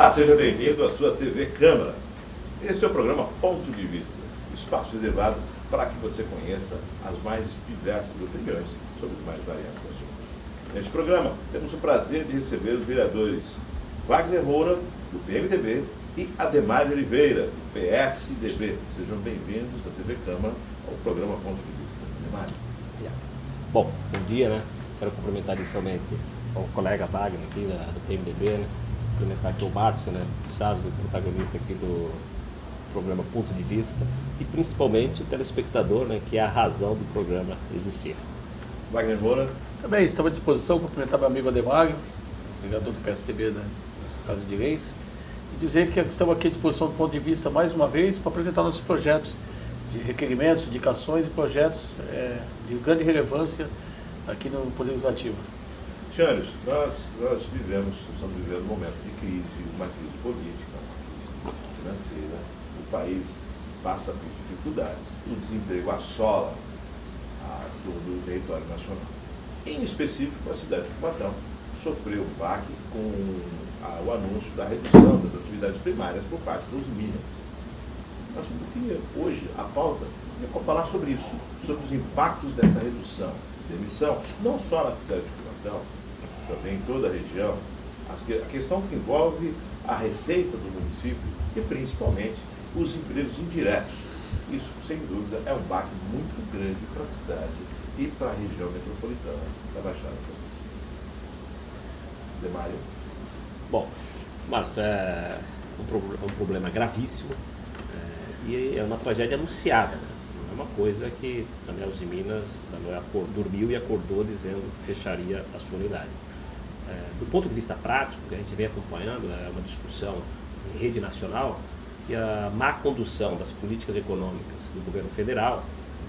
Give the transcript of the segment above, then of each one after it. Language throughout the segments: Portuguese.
Olá, seja bem-vindo à sua TV Câmara. Este é o programa Ponto de Vista, espaço reservado para que você conheça as mais diversas opiniões sobre os mais variados assuntos. Neste programa, temos o prazer de receber os vereadores Wagner Moura, do PMDB, e Ademar Oliveira, do PSDB. Sejam bem-vindos da TV Câmara ao programa Ponto de Vista. Ademar. Bom dia, né? Quero cumprimentar inicialmente o colega Wagner aqui do PMDB, né? Cumprimentar aqui o Márcio, né? Chaves, o protagonista aqui do programa Ponto de Vista, e principalmente o telespectador, né? Que é a razão do programa existir. Wagner Moura. Também estamos à disposição, cumprimentar meu amigo Ademar, vereador do PSDB da Casa de Leis, e dizer que estamos aqui à disposição do ponto de vista mais uma vez para apresentar nossos projetos de requerimentos, indicações e projetos de grande relevância aqui no Poder Legislativo. Senhores, nós estamos vivendo um momento de crise, uma crise política, uma crise financeira. O país passa por dificuldades. O desemprego assola todo o território nacional. Em específico, a cidade de Cubatão sofreu um baque com o anúncio da redução das atividades primárias por parte dos Minas. Nós queríamos hoje, a pauta, é falar sobre isso, sobre os impactos dessa redução de emissão, não só na cidade de Cubatão, mas também em toda a região, a questão que envolve a receita do município e principalmente os empregos indiretos. Isso, sem dúvida, é um baque muito grande para a cidade e para a região metropolitana da Baixada Santista. Demário. Bom, Márcio, é um problema gravíssimo e é uma tragédia anunciada, né? Não é uma coisa que a Neus Minas dormiu e acordou dizendo que fecharia a sua unidade. Do ponto de vista prático, que a gente vem acompanhando, é uma discussão em rede nacional, que a má condução das políticas econômicas do governo federal,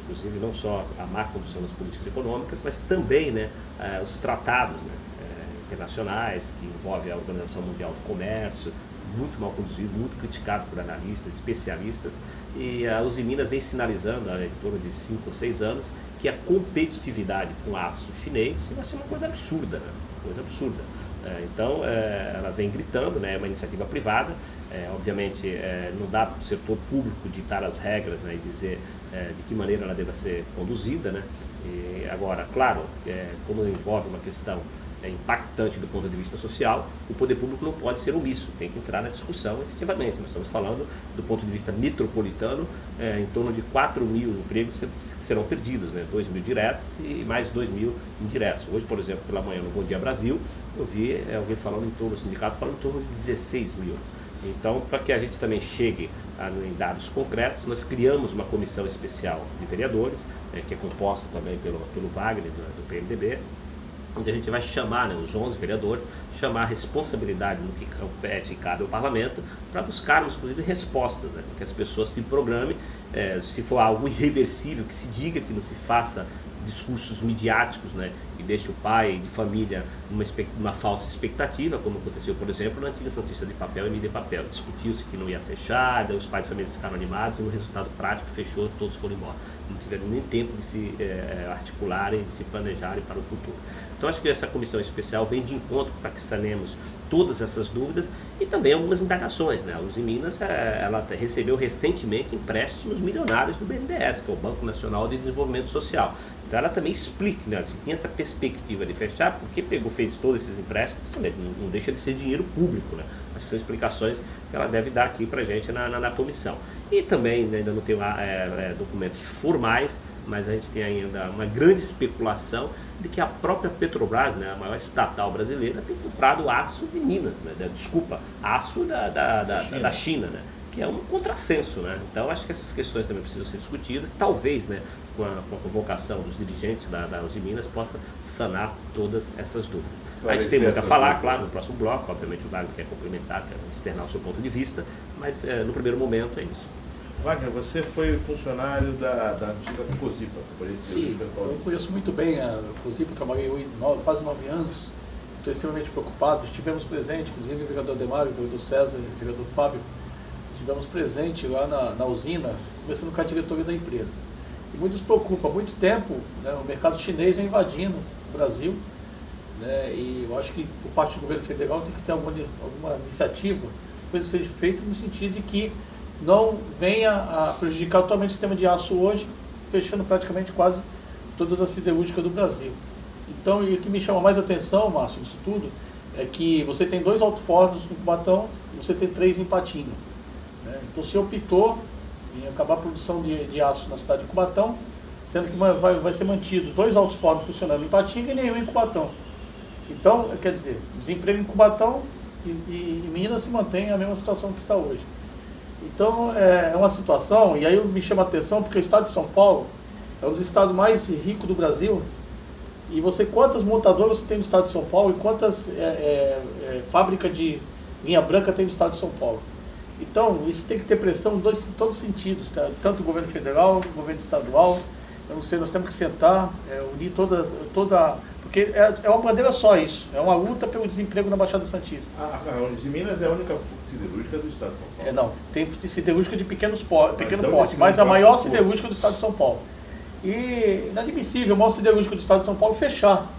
inclusive não só a má condução das políticas econômicas, mas também, né, os tratados, né, internacionais que envolvem a Organização Mundial do Comércio, muito mal conduzido, muito criticado por analistas, especialistas, e a Uzi Minas vem sinalizando em torno de 5 ou 6 anos que a competitividade com aço chinês vai ser uma coisa absurda, né? Coisa absurda. Então, ela vem gritando, né? É uma iniciativa privada, obviamente não dá para o setor público ditar as regras, né? E dizer de que maneira ela deva ser conduzida, né? E agora, claro, como envolve uma questão impactante do ponto de vista social, o poder público não pode ser omisso, tem que entrar na discussão efetivamente. Nós estamos falando do ponto de vista metropolitano, em torno de 4 mil empregos que serão perdidos, né? 2 mil diretos e mais 2 mil indiretos. Hoje, por exemplo, pela manhã no Bom Dia Brasil, eu vi alguém falando em torno, o sindicato falando em torno de 16 mil. Então, para que a gente também chegue em dados concretos, nós criamos uma comissão especial de vereadores, que é composta também pelo Wagner do PMDB, onde a gente vai chamar, né, os 11 vereadores, chamar a responsabilidade no que compete e cabe ao parlamento, para buscarmos, inclusive, respostas, né, para que as pessoas se programem, se for algo irreversível, que se diga, que não se faça discursos midiáticos, né, e deixe o pai de família numa falsa expectativa, como aconteceu, por exemplo, na antiga Santista de Papel e MD Papel. Discutiu-se que não ia fechar, daí os pais de família ficaram animados e no resultado prático fechou, todos foram embora. Não tiveram nem tempo de se articularem, de se planejarem para o futuro. Então acho que essa comissão especial vem de encontro para que sanemos todas essas dúvidas e também algumas indagações, né? A Uzi Minas, ela recebeu recentemente empréstimos milionários do BNDES, que é o Banco Nacional de Desenvolvimento Social. Então ela também explica, né, se tinha essa perspectiva de fechar, por que fez todos esses empréstimos, não deixa de ser dinheiro público, né? Acho que são explicações que ela deve dar aqui para a gente na comissão. E também, né, ainda não tem lá documentos formais, mas a gente tem ainda uma grande especulação de que a própria Petrobras, né, a maior estatal brasileira, tem comprado aço de Minas, né, aço da China, né, que é um contrassenso, né? Então acho que essas questões também precisam ser discutidas, talvez, né, com a convocação dos dirigentes da Uzi Minas possa sanar todas essas dúvidas. A gente tem muito a falar, claro, no próximo bloco, obviamente o Wagner quer complementar, quer externar o seu ponto de vista, mas no primeiro momento é isso. Wagner, você foi funcionário da antiga Cosipa. Sim, eu conheço muito bem a Cosipa, trabalhei quase 9 anos, estou extremamente preocupado. Estivemos presentes, inclusive o vereador Ademar, o vereador César, o vereador Fábio, estivemos presentes lá na usina, conversando com a diretoria da empresa. E muito nos preocupa, há muito tempo, né, o mercado chinês vem invadindo o Brasil, né? E eu acho que por parte do governo federal tem que ter alguma iniciativa, coisa seja feita no sentido de que não venha a prejudicar totalmente o sistema de aço hoje, fechando praticamente quase todas as siderúrgicas do Brasil. Então, e o que me chama mais atenção, Márcio, disso tudo, é que você tem 2 alto-fornos em Cubatão e você tem 3 em Patinga, né? Então, se optou em acabar a produção de aço na cidade de Cubatão, sendo que vai ser mantido 2 alto-fornos funcionando em Patinga e nenhum em Cubatão. Então, quer dizer, desemprego em Cubatão e Minas se mantém a mesma situação que está hoje. Então, é uma situação, e aí me chama a atenção, porque o estado de São Paulo é um dos estados mais ricos do Brasil, e quantas montadoras você tem no estado de São Paulo e quantas fábricas de linha branca tem no estado de São Paulo. Então, isso tem que ter pressão em todos os sentidos, tá? Tanto o governo federal, o governo estadual. Eu não sei, nós temos que sentar, unir porque é uma bandeira só isso, é uma luta pelo desemprego na Baixada Santista. A de Minas é a única siderúrgica do estado de São Paulo. Não, tem siderúrgica de pequeno porte, mas a maior siderúrgica do estado de São Paulo. E inadmissível o maior siderúrgico do estado de São Paulo fechar.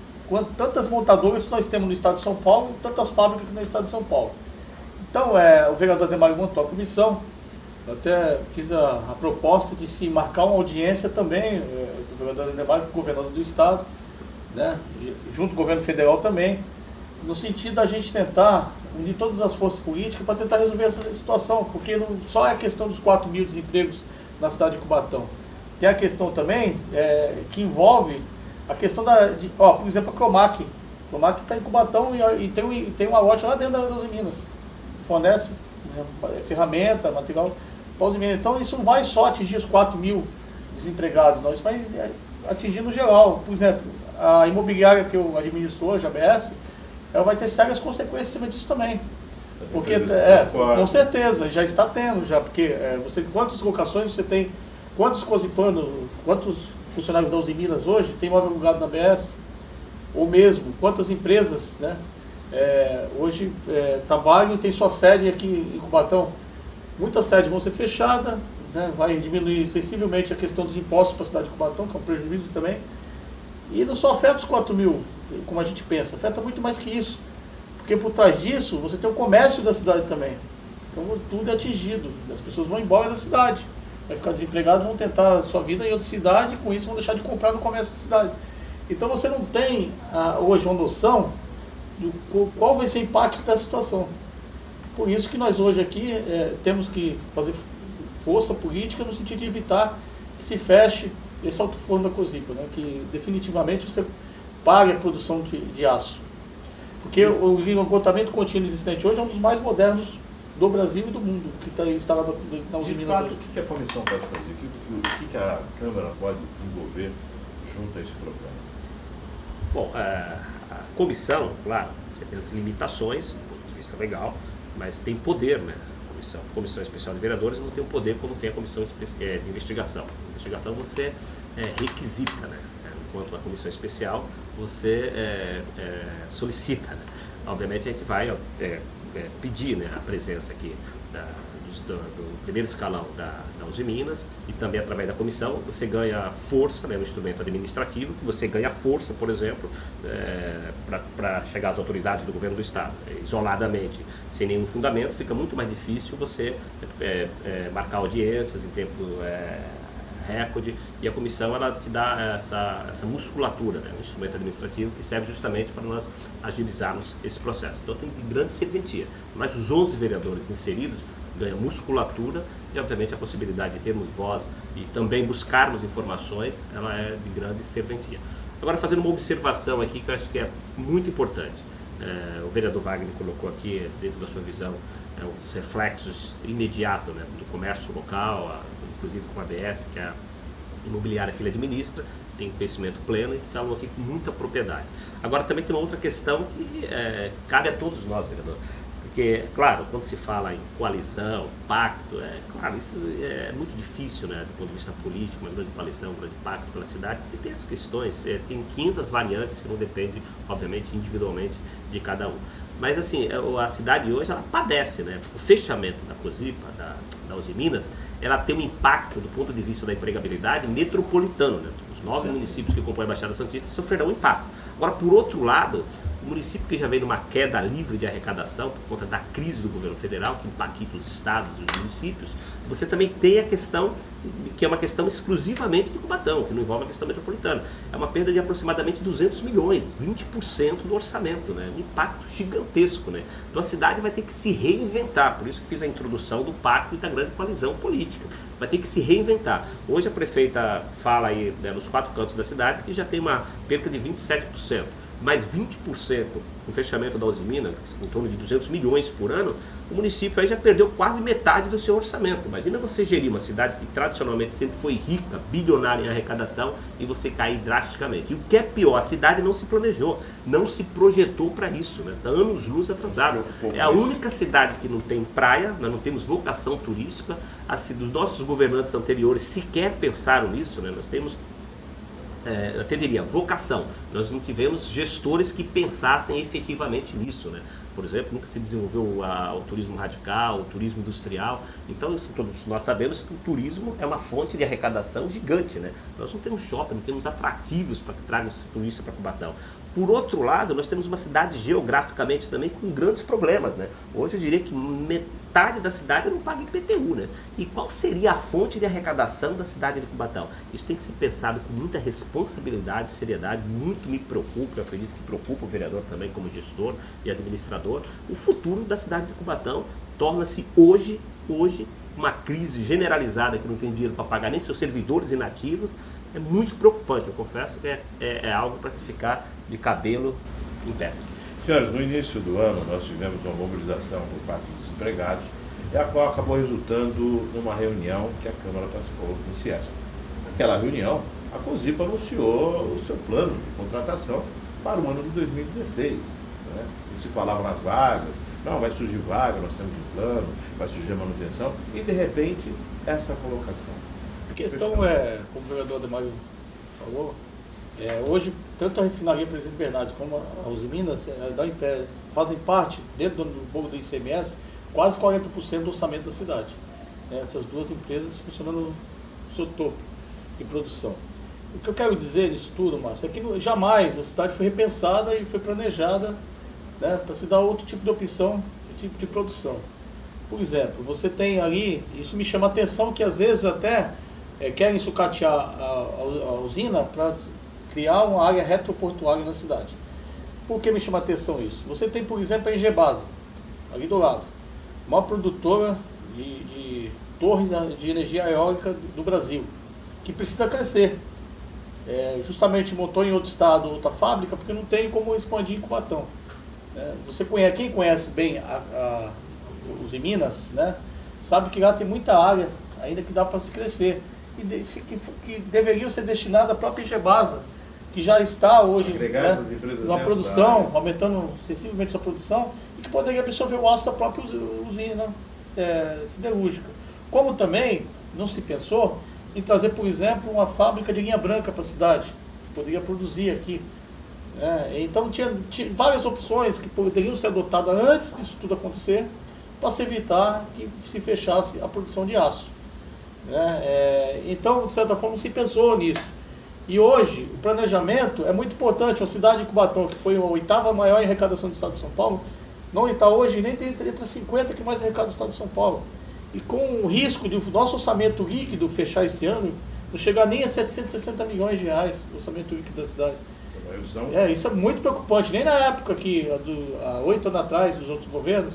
Tantas montadoras nós temos no estado de São Paulo, tantas fábricas no estado de São Paulo. Então, o vereador Ademar montou a comissão. Eu até fiz a proposta de se marcar uma audiência também, o vereador Ademar, com o governador do estado, né, junto com o governo federal também, no sentido da gente tentar unir todas as forças políticas para tentar resolver essa situação, porque não só é a questão dos 4.000 desempregos na cidade de Cubatão. Tem a questão também que envolve a questão por exemplo, a Cromac. A Cromac está em Cubatão e tem uma loja lá dentro das Minas. Fornece ferramenta, material para os Minas. Então isso não vai só atingir os 4.000 desempregados, não. Isso vai atingir no geral. Por exemplo, a imobiliária que eu administro hoje, a ABS, ela vai ter sérias consequências em cima disso também. Porque, com certeza, já está tendo, porque quantas locações você tem, quantos cosipanos, quantos funcionários da Uzi Minas hoje tem imóvel alugado na ABS? Ou mesmo, quantas empresas, né, hoje trabalham e tem sua sede aqui em Cubatão? Muitas sedes vão ser fechadas, né, vai diminuir sensivelmente a questão dos impostos para a cidade de Cubatão, que é um prejuízo também. E não só afeta os 4.000, como a gente pensa, afeta muito mais que isso. Porque por trás disso, você tem o comércio da cidade também. Então tudo é atingido. As pessoas vão embora da cidade. Vai ficar desempregado, vão tentar a sua vida em outra cidade, e com isso vão deixar de comprar no comércio da cidade. Então você não tem hoje uma noção de qual vai ser o impacto dessa situação. Por isso que nós hoje aqui temos que fazer força política no sentido de evitar que se feche esse alto forno da Cosipa, né? Que definitivamente você pague a produção de aço. Porque o esgotamento contínuo existente hoje é um dos mais modernos do Brasil e do mundo, que está instalado na Uzi Minas. De fato, o que a comissão pode fazer? O que a Câmara pode desenvolver junto a esse problema? Bom, a comissão, claro, você tem as limitações do ponto de vista legal, mas tem poder, né? A comissão especial de vereadores não tem o poder como tem a comissão de investigação. A investigação você requisita, né? Enquanto a comissão especial você solicita, né? Obviamente a gente vai pedir, né, a presença aqui do primeiro escalão da Uzi Minas, e também através da comissão você ganha força, né, no instrumento administrativo, que você ganha força, por exemplo, para chegar às autoridades do governo do estado. Isoladamente, sem nenhum fundamento, fica muito mais difícil você marcar audiências em tempo recorde, e a comissão ela te dá essa musculatura, né, um instrumento administrativo que serve justamente para nós agilizarmos esse processo. Então tem grande serventia. Mas os 11 vereadores inseridos ganham musculatura e, obviamente, a possibilidade de termos voz e também buscarmos informações, ela é de grande serventia. Agora, fazendo uma observação aqui que eu acho que é muito importante. O vereador Wagner colocou aqui, dentro da sua visão, os reflexos imediatos, né, do comércio local, inclusive com a ABS, que é a imobiliária que ele administra, tem conhecimento pleno e falou aqui com muita propriedade. Agora também tem uma outra questão que cabe a todos nós, vereador. Porque, claro, quando se fala em coalizão, pacto, claro, isso é muito difícil, né, do ponto de vista político, uma grande coalizão, um grande pacto pela cidade, porque tem as questões, tem 500 variantes que não dependem, obviamente, individualmente de cada um. Mas, assim, a cidade hoje, ela padece, né, o fechamento da Cosipa, da Uzi Minas, ela tem um impacto do ponto de vista da empregabilidade metropolitano, né? Os 9 municípios que compõem a Baixada Santista sofrerão um impacto. Agora, por outro lado, O município que já vem numa queda livre de arrecadação por conta da crise do governo federal, que impacta os estados e os municípios, você também tem a questão, que é uma questão exclusivamente de Cubatão, que não envolve a questão metropolitana. É uma perda de aproximadamente 200 milhões, 20% do orçamento, né? Um impacto gigantesco, né? Então a cidade vai ter que se reinventar, por isso que fiz a introdução do pacto e da grande coalizão política. Vai ter que se reinventar. Hoje a prefeita fala aí, né, nos 4 cantos da cidade que já tem uma perda de 27%. Mais 20% no fechamento da Usiminas, em torno de 200 milhões por ano, o município aí já perdeu quase metade do seu orçamento. Imagina você gerir uma cidade que tradicionalmente sempre foi rica, bilionária em arrecadação, e você cair drasticamente. E o que é pior, a cidade não se planejou, não se projetou para isso, né? Está anos-luz atrasado. É a única cidade que não tem praia, nós não temos vocação turística, os nossos governantes anteriores sequer pensaram nisso, né? Nós temos... eu até diria, vocação. Nós não tivemos gestores que pensassem efetivamente nisso, né? Por exemplo, nunca se desenvolveu o turismo radical, o turismo industrial. Então, isso, todos nós sabemos que o turismo é uma fonte de arrecadação gigante, né? Nós não temos shopping, não temos atrativos para que tragam turista para Cubatão. Por outro lado, nós temos uma cidade geograficamente também com grandes problemas, né? Hoje eu diria que metade da cidade não paga IPTU, né? E qual seria a fonte de arrecadação da cidade de Cubatão? Isso tem que ser pensado com muita responsabilidade, seriedade, muito me preocupa, eu acredito que preocupa o vereador também como gestor e administrador. O futuro da cidade de Cubatão torna-se hoje uma crise generalizada que não tem dinheiro para pagar nem seus servidores inativos. É muito preocupante, eu confesso que é algo para se ficar de cabelo em pé. Senhores, no início do ano nós tivemos uma mobilização por parte dos empregados, e a qual acabou resultando numa reunião que a Câmara participou no Ciesp. Naquela reunião, a COSIPA anunciou o seu plano de contratação para o ano de 2016. Né? Se falava nas vagas, não, vai surgir vaga, nós temos um plano, vai surgir a manutenção, e de repente essa colocação. A questão é, como o vereador Ademar falou, hoje, tanto a refinaria Presidente Bernardes como a Usiminas fazem parte, dentro do bolo do ICMS, quase 40% do orçamento da cidade. Essas duas empresas funcionando no seu topo de produção. O que eu quero dizer nisso tudo, Márcio, é que jamais a cidade foi repensada e foi planejada, né, para se dar outro tipo de opção, tipo de produção. Por exemplo, você tem ali, isso me chama a atenção, que às vezes até querem sucatear a usina para criar uma área retroportuária na cidade. Por que me chama a atenção isso? Você tem, por exemplo, a Engebasa, ali do lado, uma produtora de torres de energia eólica do Brasil, que precisa crescer. Justamente montou em outro estado outra fábrica, porque não tem como expandir em Cubatão. Quem conhece bem os Minas, né, sabe que lá tem muita área ainda que dá para se crescer, que deveria ser destinada à própria Engebasa, que já está hoje, né, numa produção, aumentando sensivelmente sua produção, e que poderia absorver o aço da própria usina siderúrgica. Como também não se pensou em trazer, por exemplo, uma fábrica de linha branca para a cidade, que poderia produzir aqui. Então tinha várias opções que poderiam ser adotadas antes disso tudo acontecer, para se evitar que se fechasse a produção de aço. Então, de certa forma, se pensou nisso. E hoje, o planejamento é muito importante. A cidade de Cubatão, que foi a 8ª maior em arrecadação do estado de São Paulo, não está hoje nem entre as 50 que mais arrecada do estado de São Paulo. E com o risco de o nosso orçamento líquido fechar esse ano, não chegar nem a 760 milhões de reais, o orçamento líquido da cidade. Isso é muito preocupante. Nem na época que, há 8 anos atrás, dos outros governos,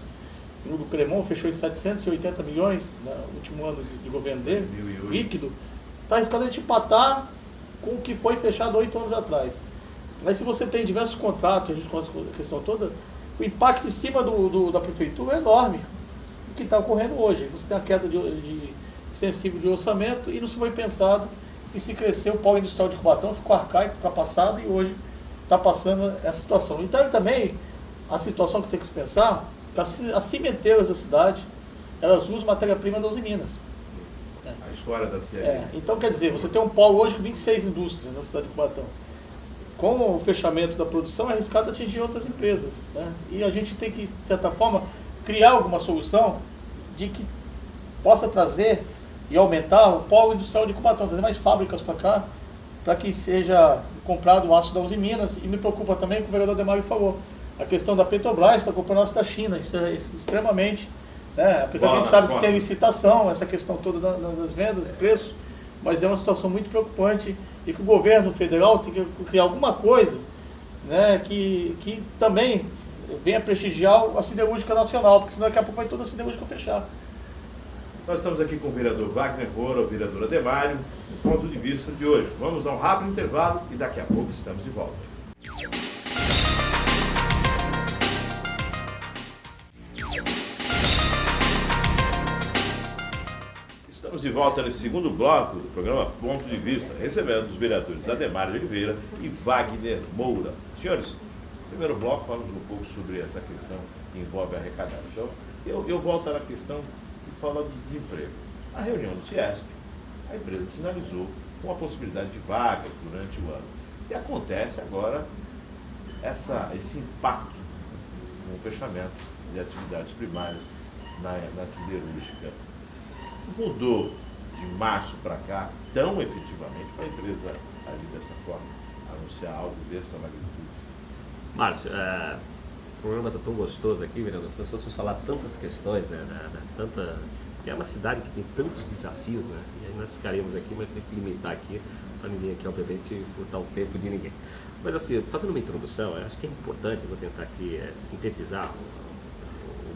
o do Cremon fechou em 780 milhões no último ano de governo dele, líquido, está arriscado a gente empatar com o que foi fechado 8 anos atrás. Mas se você tem diversos contratos, a gente conhece a questão toda, o impacto em cima da prefeitura é enorme, o que está ocorrendo hoje. Você tem uma queda sensível de orçamento e não se foi pensado em se crescer. O polo industrial de Cubatão ficou arcaico, ultrapassado, e hoje está passando essa situação. Então também a situação que tem que se pensar, que as cimenteiras da cidade, elas usam matéria-prima das Minas. A história da cidade. Então, quer dizer, você tem um polo hoje com 26 indústrias na cidade de Cubatão. Com o fechamento da produção, é arriscado atingir outras empresas. Né? E a gente tem que, de certa forma, criar alguma solução de que possa trazer e aumentar o polo industrial de Cubatão, trazer mais fábricas para cá, para que seja comprado o aço da Usiminas. E me preocupa também o que o vereador Ademar falou. A questão da Petrobras está comprando aço da China, isso é extremamente, né? Apesar que a gente sabe que tem licitação, essa questão toda das vendas, preço, mas é uma situação muito preocupante e que o governo federal tem que criar alguma coisa, né, que também venha prestigiar a siderúrgica nacional, porque senão daqui a pouco vai toda a siderúrgica fechar. Nós estamos aqui com o vereador Wagner Moura, o vereador Ademário, no ponto de vista de hoje. Vamos a um rápido intervalo e daqui a pouco estamos de volta. Estamos de volta nesse segundo bloco do programa Ponto de Vista, recebendo os vereadores Ademário de Oliveira e Wagner Moura. Senhores, no primeiro bloco falamos um pouco sobre essa questão que envolve a arrecadação. Eu volto na questão que fala do desemprego. Na reunião do Ciesp, a empresa sinalizou com a possibilidade de vagas durante o ano. E acontece agora esse impacto no fechamento de atividades primárias na siderúrgica. Mudou de março para cá tão efetivamente para a empresa agir dessa forma, anunciar algo dessa magnitude? Márcio, o programa está tão gostoso aqui, vereador, nós vamos falar tantas questões, né, é uma cidade que tem tantos desafios, né, e aí nós ficaremos aqui, mas tem que limitar aqui, para ninguém aqui, obviamente, furtar o tempo de ninguém. Mas assim, fazendo uma introdução, eu acho que é importante, eu vou tentar aqui sintetizar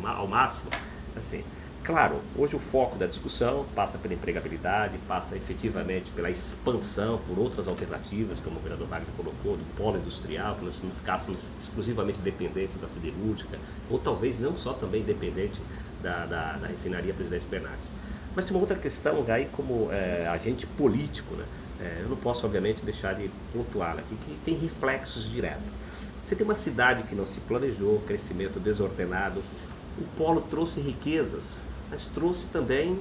ao máximo, assim. Claro, hoje o foco da discussão passa pela empregabilidade, passa efetivamente pela expansão por outras alternativas, como o vereador Wagner colocou, do polo industrial, que nós não ficássemos exclusivamente dependentes da siderúrgica, ou talvez não só também dependente da refinaria Presidente Bernardes. Mas tem uma outra questão aí como agente político, né? Eu não posso obviamente deixar de pontuar aqui, que tem reflexos diretos. Você tem uma cidade que não se planejou, crescimento desordenado, o polo trouxe riquezas, mas trouxe também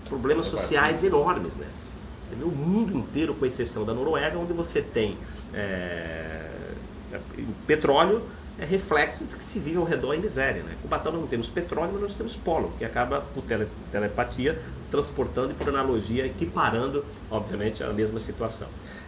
problemas sociais enormes, né? O mundo inteiro, com exceção da Noruega, onde você tem petróleo, é reflexo de que se vive ao redor em miséria, né? Cubatão nós não temos petróleo, mas nós temos polo, que acaba, por telepatia, transportando e, por analogia, equiparando, obviamente, a mesma situação.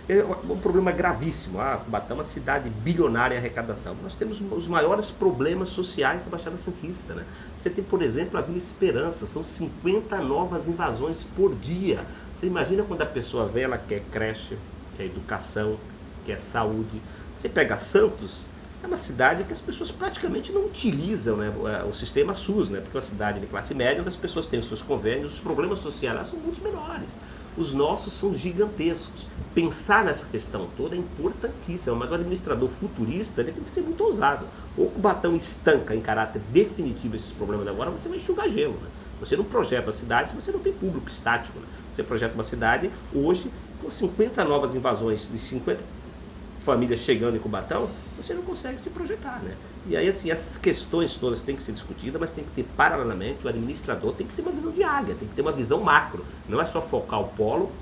É um problema gravíssimo. Cubatão é uma cidade bilionária em arrecadação. Nós temos os maiores problemas sociais da Baixada Santista, né? Você tem, por exemplo, a Vila Esperança, são 50 novas invasões por dia. Você imagina quando a pessoa vem, ela quer creche, quer educação, quer saúde. Você pega Santos, é uma cidade que as pessoas praticamente não utilizam, né, o sistema SUS, né, porque é uma cidade de classe média, onde as pessoas têm os seus convênios, os problemas sociais lá são muito menores. Os nossos são gigantescos. Pensar nessa questão toda é importantíssimo, mas o administrador futurista ele tem que ser muito ousado. Ou o Cubatão estanca em caráter definitivo esses problemas de agora, você vai enxugar gelo, né? Você não projeta a cidade se você não tem público estático, né? Você projeta uma cidade hoje com 50 novas invasões de 50 famílias chegando em Cubatão, você não consegue se projetar, né? E aí, assim, essas questões todas têm que ser discutidas, mas tem que ter, paralelamente, o administrador tem que ter uma visão de águia, tem que ter uma visão macro. Não é só focar o polo,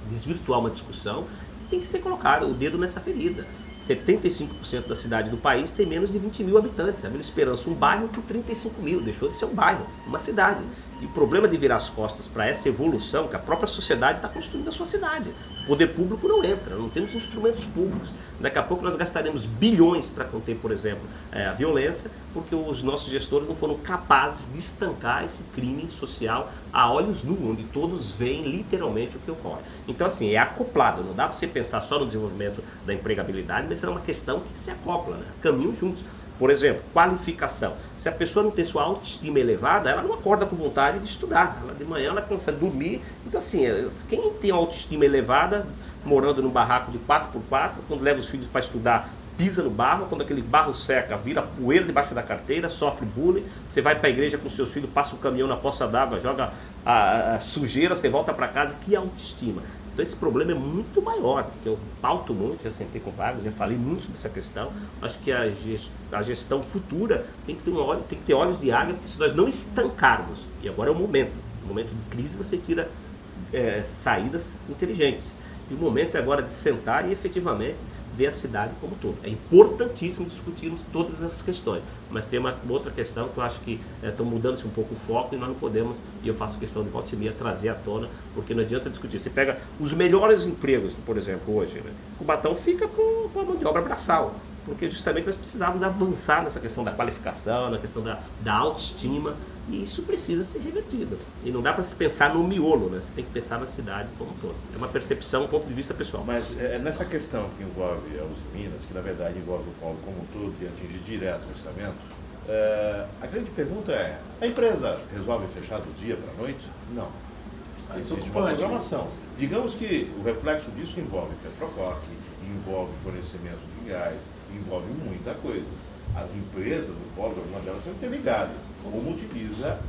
desvirtuar uma discussão, tem que ser colocado o dedo nessa ferida. 75% da cidade do país tem menos de 20 mil habitantes. A Vila Esperança, um bairro por 35 mil, deixou de ser um bairro, uma cidade. E o problema de virar as costas para essa evolução, que a própria sociedade está construindo a sua cidade. O poder público não entra, não temos instrumentos públicos. Daqui a pouco nós gastaremos bilhões para conter, por exemplo, a violência, porque os nossos gestores não foram capazes de estancar esse crime social a olhos nus, onde todos veem literalmente o que ocorre. Então, assim, é acoplado, não dá para você pensar só no desenvolvimento da empregabilidade, mas é uma questão que se acopla, né? Caminham juntos. Por exemplo, qualificação. Se a pessoa não tem sua autoestima elevada, ela não acorda com vontade de estudar. Ela, de manhã ela consegue dormir. Então, assim, quem tem autoestima elevada, morando num barraco de 4x4, quando leva os filhos para estudar, pisa no barro, quando aquele barro seca, vira poeira debaixo da carteira, sofre bullying, você vai para a igreja com seus filhos, passa o caminhão na poça d'água, joga a sujeira, você volta para casa, que autoestima. Então esse problema é muito maior, porque eu pauto muito, já sentei com vários, já falei muito sobre essa questão. Acho que a gestão futura tem que ter olhos de águia, porque se nós não estancarmos, e agora é o momento de crise você tira saídas inteligentes. E o momento é agora de sentar e efetivamente ver a cidade como um todo. É importantíssimo discutirmos todas essas questões, mas tem uma outra questão que eu acho que estão mudando-se um pouco o foco e nós não podemos, e eu faço questão de volta e meia, trazer à tona, porque não adianta discutir. Você pega os melhores empregos, por exemplo, hoje, né? Cubatão fica com a mão de obra braçal. porque justamente nós precisávamos avançar nessa questão da qualificação, na questão da autoestima, e isso precisa ser revertido. E não dá para se pensar no miolo, né? Você tem que pensar na cidade como um todo. É uma percepção, um ponto de vista pessoal. Mas nessa questão que envolve a Uzi Minas, que na verdade envolve o polo como um todo e atinge direto o orçamento, a grande pergunta é, a empresa resolve fechar do dia para a noite? Não. Existe uma programação. Digamos que o reflexo disso envolve Petrococ, envolve fornecimento de gás, envolve muita coisa. As empresas do polo, algumas delas são interligadas. Uma utiliza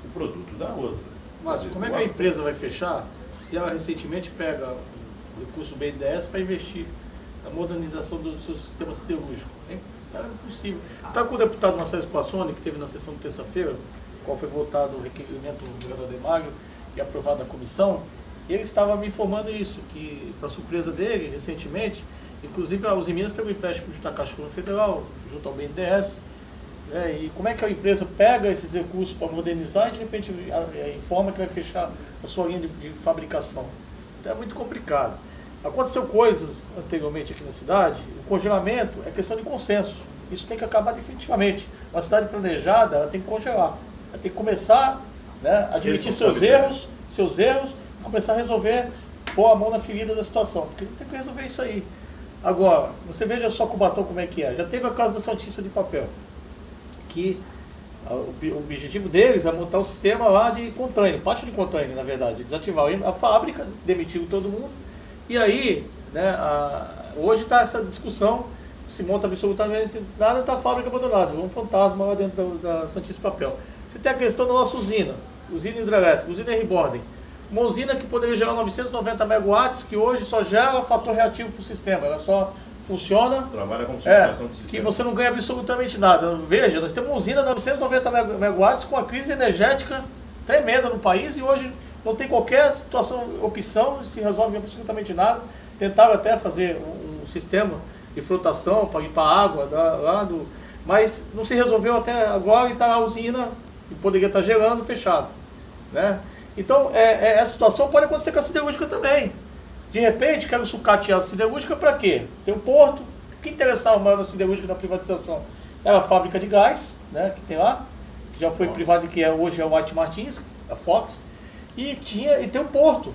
o produto da outra. Mas como é que a empresa vai fechar se ela recentemente pega o recurso do BNDES para investir na modernização do seu sistema siderúrgico? É impossível. Está com o deputado Marcelo Spassoni, que teve na sessão de terça-feira, qual foi votado o requerimento do governador Demagro e aprovado na comissão, e ele estava me informando isso, que, para surpresa dele, recentemente, inclusive a Uzi Minas pegou empréstimo junto à Caixa Econômica Federal, junto ao BNDES, né, e como é que a empresa pega esses recursos para modernizar e de repente informa que vai fechar a sua linha de fabricação? Então é muito complicado. Aconteceu coisas anteriormente aqui na cidade, o congelamento é questão de consenso, isso tem que acabar definitivamente. Uma cidade planejada, ela tem que congelar, ela tem que começar, né, admitir seus erros, e começar a resolver, pôr a mão na ferida da situação, porque tem que resolver isso aí. Agora, você veja só Cubatão como é que é. Já teve a casa da Santista de Papel, que o objetivo deles é montar um sistema lá de container, pátio de container, na verdade. Desativaram a fábrica, demitiram todo mundo, e aí, né, hoje está essa discussão, se monta absolutamente nada, está a fábrica abandonada, um fantasma lá dentro da Santista de Papel. Você tem a questão da nossa usina hidrelétrica, usina R-Borden, uma usina que poderia gerar 990 megawatts, que hoje só gera fator reativo para o sistema, ela só funciona, trabalha como substituição de sistema, que você não ganha absolutamente nada. Veja, nós temos uma usina de 990 megawatts com uma crise energética tremenda no país e hoje não tem qualquer opção, se resolve absolutamente nada. Tentaram até fazer um sistema de flotação para limpar a água mas não se resolveu até agora e está a usina, que poderia estar gerando, fechada, né? Então, essa situação pode acontecer com a siderúrgica também. De repente, quero sucatear a siderúrgica para quê? Tem um porto. O que interessava mais na siderúrgica na privatização? Era a fábrica de gás, né, que tem lá, que já foi privada, que hoje é o White Martins, a Fox, e tem um porto.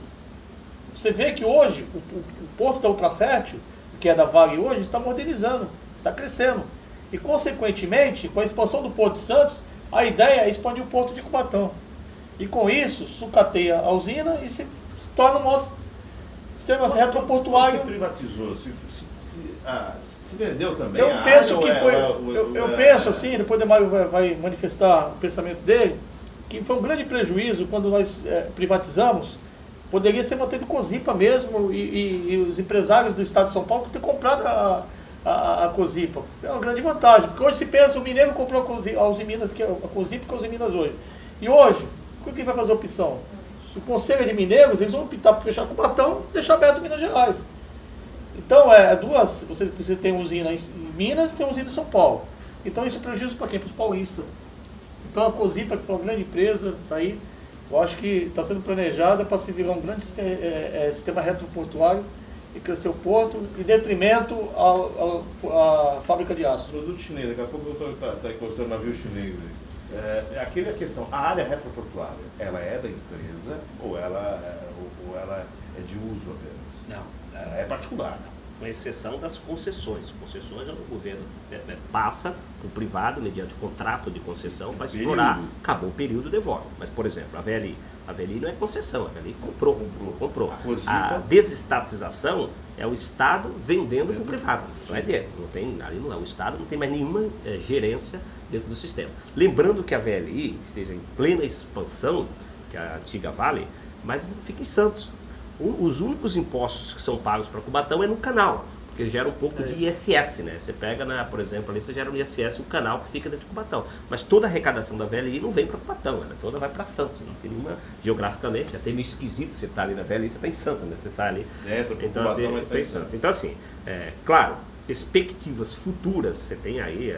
Você vê que hoje, o porto da Ultrafértil, que é da Vale hoje, está modernizando, está crescendo. E, consequentemente, com a expansão do Porto de Santos, a ideia é expandir o porto de Cubatão. E com isso, sucateia a usina e se torna um sistema retroportuário. Se privatizou, se vendeu também. Eu penso que foi. Eu penso assim, depois o Mário vai manifestar o pensamento dele, que foi um grande prejuízo quando nós privatizamos. Poderia ser mantido Cozipa mesmo e os empresários do estado de São Paulo ter comprado a Cozipa. É uma grande vantagem, porque hoje se pensa, o mineiro comprou a Uzi Minas, que é a Cozipa que é a Uzi Minas hoje. E hoje, o que vai fazer a opção? Se o Conselho de Mineiros, eles vão optar por fechar Cubatão e deixar aberto Minas Gerais. Então, você tem usina em Minas e tem usina em São Paulo. Então, isso é prejuízo para quem? Para os paulistas. Então, a Cozipa, que foi uma grande empresa, está aí, eu acho que está sendo planejada para se virar um grande sistema retroportuário e crescer o porto, em detrimento à fábrica de aço. Produto chinês, daqui a pouco o doutor está encostando navio chinês aí. Aquela questão, a área retroportuária, ela é da empresa ou ela é de uso apenas? Não. Ela é particular. Com exceção das concessões. Concessões é o governo passa para o privado, mediante contrato de concessão, para explorar. Acabou o período, devolve. Mas, por exemplo, a VLI não é concessão, a VLI comprou. A desestatização é o Estado vendendo para o privado. Não é dele. O Estado não tem mais nenhuma gerência dentro do sistema. Lembrando que a VLI esteja em plena expansão, que é a antiga Vale, mas não fica em Santos. Os únicos impostos que são pagos para Cubatão é no canal, porque gera um pouco de ISS, né? Você pega, por exemplo, ali você gera um ISS, um canal que fica dentro de Cubatão. Mas toda a arrecadação da VLI não vem para Cubatão, ela toda vai para Santos. Não tem nenhuma, geograficamente, até meio esquisito você estar ali na VLI, você está em Santos, né? Você sai ali. Entra para então, Cubatão, assim, mas está em Santos. Então, assim, claro, perspectivas futuras, você tem aí,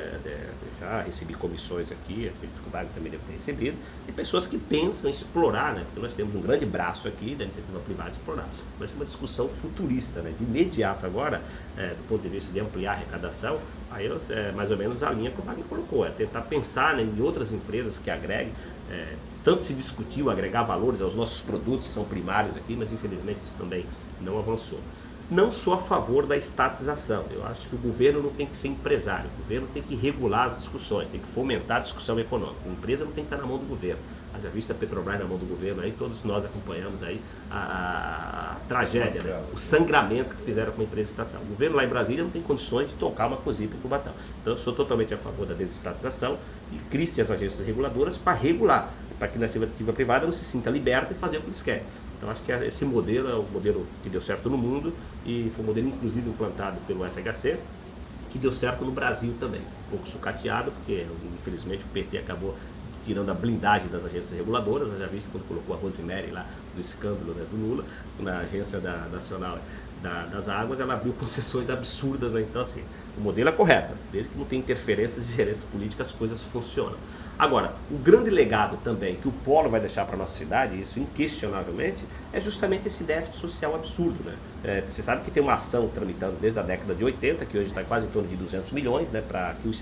já recebi comissões aqui, acredito que o Wagner também deve ter recebido, de pessoas que pensam em explorar, né? Porque nós temos um grande braço aqui da iniciativa privada de explorar. Mas é uma discussão futurista, né? De imediato agora, do ponto de vista de ampliar a arrecadação, aí é mais ou menos a linha que o Wagner colocou, é tentar pensar, né, em outras empresas que agreguem. Tanto se discutiu agregar valores aos nossos produtos que são primários aqui, mas infelizmente isso também não avançou. Não sou a favor da estatização. Eu acho que o governo não tem que ser empresário. O governo tem que regular as discussões, tem que fomentar a discussão econômica. A empresa não tem que estar na mão do governo. Haja vista a Petrobras na mão do governo, aí todos nós acompanhamos aí a tragédia, né? O sangramento que fizeram com a empresa estatal. O governo lá em Brasília não tem condições de tocar uma COSIP em Cubatão. Então eu sou totalmente a favor da desestatização e crie-se as agências reguladoras para regular, para que a iniciativa privada não se sinta liberta e fazer o que eles querem. Então acho que esse modelo é o modelo que deu certo no mundo e foi um modelo inclusive implantado pelo FHC, que deu certo no Brasil também. Um pouco sucateado, porque infelizmente o PT acabou tirando a blindagem das agências reguladoras, já visto quando colocou a Rosemary lá do escândalo, né, do Lula, na Agência Nacional das Águas, ela abriu concessões absurdas, né? Então assim, o modelo é correto, desde que não tem interferências de gerência política, as coisas funcionam. Agora, o grande legado também que o Polo vai deixar para a nossa cidade, isso inquestionavelmente, é justamente esse déficit social absurdo, né? Você sabe que tem uma ação tramitando desde a década de 80, que hoje está quase em torno de 200 milhões, né, para que o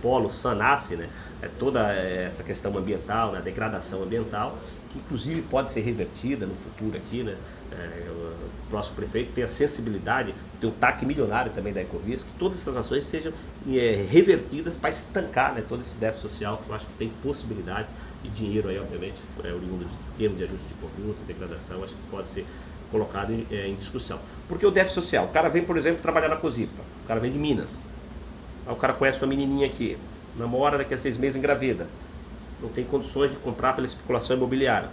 Polo sanasse, né, toda essa questão ambiental, né, a degradação ambiental, que inclusive pode ser revertida no futuro aqui, né? O próximo prefeito tem a sensibilidade, tem um TAC milionário também da Ecovias, que todas essas ações sejam revertidas para estancar, né, todo esse déficit social, que eu acho que tem possibilidades, e dinheiro aí obviamente oriundo de termo de ajuste de conduta, degradação, acho que pode ser colocado em discussão. Porque o déficit social, o cara vem, por exemplo, trabalhar na COSIPA, o cara vem de Minas, aí o cara conhece uma menininha aqui, namora, daqui a 6 meses engravida, não tem condições de comprar pela especulação imobiliária.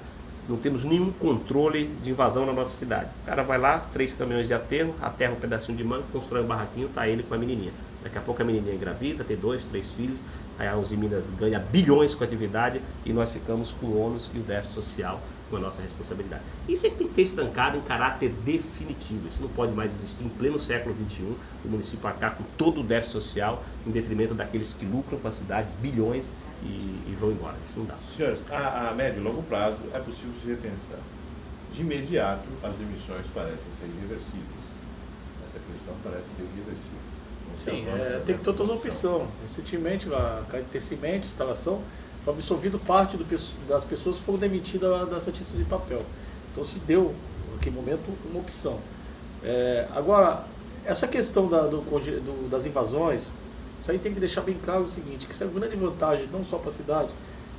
Não temos nenhum controle de invasão na nossa cidade. O cara vai lá, 3 caminhões de aterro, aterra um pedacinho de manga, constrói um barraquinho, tá ele com a menininha. Daqui a pouco a menininha engravida, tem 2, 3 filhos, aí a Uzi Minas ganha bilhões com a atividade e nós ficamos com o ônus e o déficit social com a nossa responsabilidade. Isso é que tem que ter estancado em caráter definitivo. Isso não pode mais existir em pleno século XXI, o município arcar com todo o déficit social em detrimento daqueles que lucram com a cidade bilhões e vão embora. Isso não dá. Senhores, a médio e longo prazo é possível se repensar. De imediato, as emissões parecem ser irreversíveis. Essa questão parece ser irreversível. Sim, tem que ter outras opções. Recentemente, a Cimento, instalação, foi absorvido parte das pessoas que foram demitidas da cientista de papel. Então se deu, naquele momento, uma opção. Agora, essa questão das invasões, isso aí tem que deixar bem claro o seguinte, que isso é uma grande vantagem, não só para a cidade,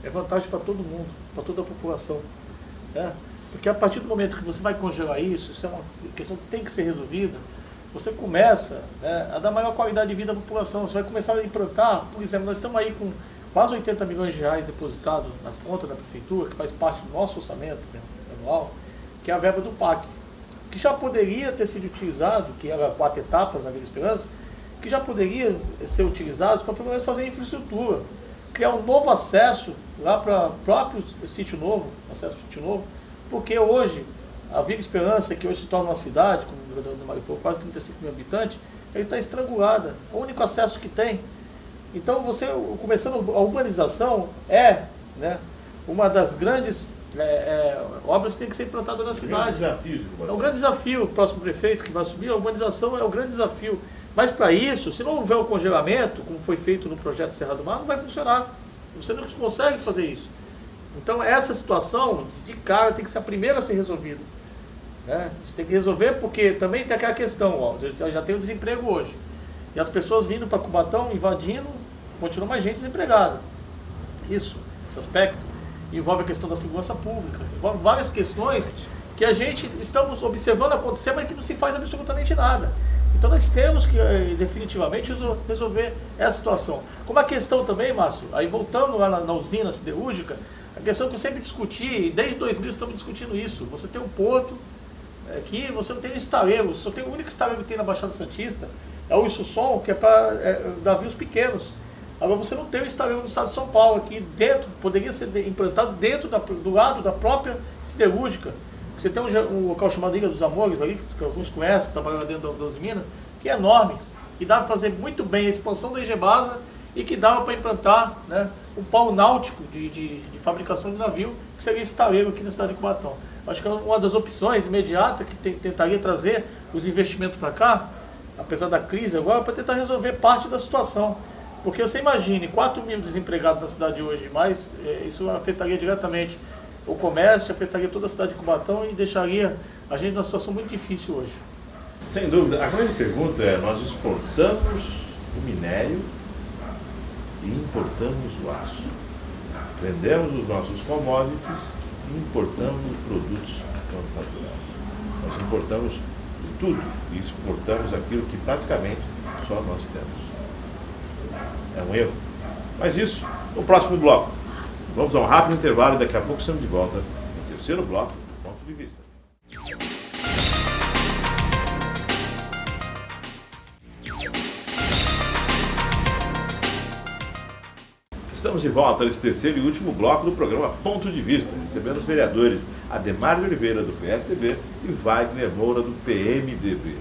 é vantagem para todo mundo, para toda a população. Né? Porque a partir do momento que você vai congelar isso é uma questão que tem que ser resolvida, você começa, né, a dar maior qualidade de vida à população, você vai começar a implantar, por exemplo, nós estamos aí com quase 80 milhões de reais depositados na conta da prefeitura, que faz parte do nosso orçamento, né, anual, que é a verba do PAC, que já poderia ter sido utilizado, que era 4 etapas na Vila Esperança, que já poderia ser utilizados para pelo menos fazer infraestrutura, criar um novo acesso lá para o próprio sítio novo, acesso ao sítio novo, porque hoje a Vila Esperança, que hoje se torna uma cidade, como o governador Mário falou, quase 35 mil habitantes, ele está estrangulada, é o único acesso que tem. Então você, começando a urbanização, né, uma das grandes obras que tem que ser implantada na cidade. É um grande desafio, o próximo prefeito que vai assumir, a urbanização é um grande desafio. Mas para isso, se não houver o congelamento, como foi feito no projeto Serra do Mar, não vai funcionar. Você não consegue fazer isso. Então essa situação, de cara, tem que ser a primeira a ser resolvida. Né? Você tem que resolver porque também tem aquela questão, ó, já tem o desemprego hoje. E as pessoas vindo para Cubatão, invadindo, continua mais gente desempregada. Esse aspecto envolve a questão da segurança pública, envolve várias questões que a gente estamos observando acontecer, mas que não se faz absolutamente nada. Então nós temos que definitivamente resolver essa situação. Como a questão também, Márcio, aí voltando lá na usina siderúrgica, a questão que eu sempre discuti, desde 2000 estamos discutindo isso, você tem um porto, aqui você não tem um estaleiro, só tem o único estaleiro que tem na Baixada Santista, é o Issusson, que é para navios pequenos. Agora você não tem um estaleiro no estado de São Paulo, aqui dentro, poderia ser implantado dentro do lado da própria siderúrgica. Você tem um local chamado Ilha dos Amores ali, que alguns conhecem, que trabalha lá dentro das Minas, que é enorme. que dava para fazer muito bem a expansão da Engebasa e que dava para implantar, né, um polo náutico de fabricação de navio, que seria esse estaleiro aqui na cidade de Cubatão. Acho que é uma das opções imediatas que tentaria trazer os investimentos para cá, apesar da crise agora, para tentar resolver parte da situação. Porque você imagine, 4 mil desempregados na cidade hoje, mas isso afetaria diretamente o comércio, afetaria toda a cidade de Cubatão e deixaria a gente numa situação muito difícil hoje. Sem dúvida. A grande pergunta é, nós exportamos o minério e importamos o aço. Vendemos os nossos commodities e importamos os produtos manufaturados. Nós importamos tudo e exportamos aquilo que praticamente só nós temos. É um erro. Mas isso, no próximo bloco. Vamos a um rápido intervalo e daqui a pouco estamos de volta no terceiro bloco, Ponto de Vista. Estamos de volta nesse terceiro e último bloco do programa Ponto de Vista, recebendo os vereadores Ademar de Oliveira, do PSDB, e Wagner Moura, do PMDB.